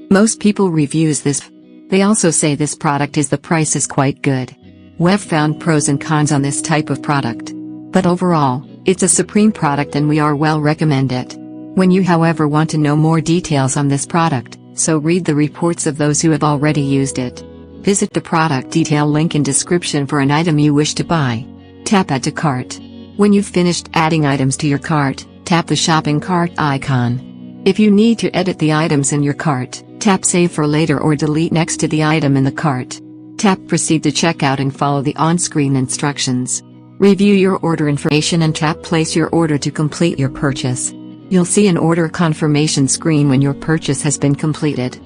Most people reviews this. They also say this product is the price is quite good. We've found pros and cons on this type of product. But overall, it's a supreme product and we are well recommend it. When you however want to know more details on this product, so read the reports of those who have already used it. Visit the product detail link in description for an item you wish to buy. Tap Add to Cart. When you've finished adding items to your cart, tap the shopping cart icon. If you need to edit the items in your cart, tap Save for later or delete next to the item in the cart. Tap Proceed to checkout and follow the on-screen instructions. Review your order information and tap Place your order to complete your purchase. You'll see an order confirmation screen when your purchase has been completed.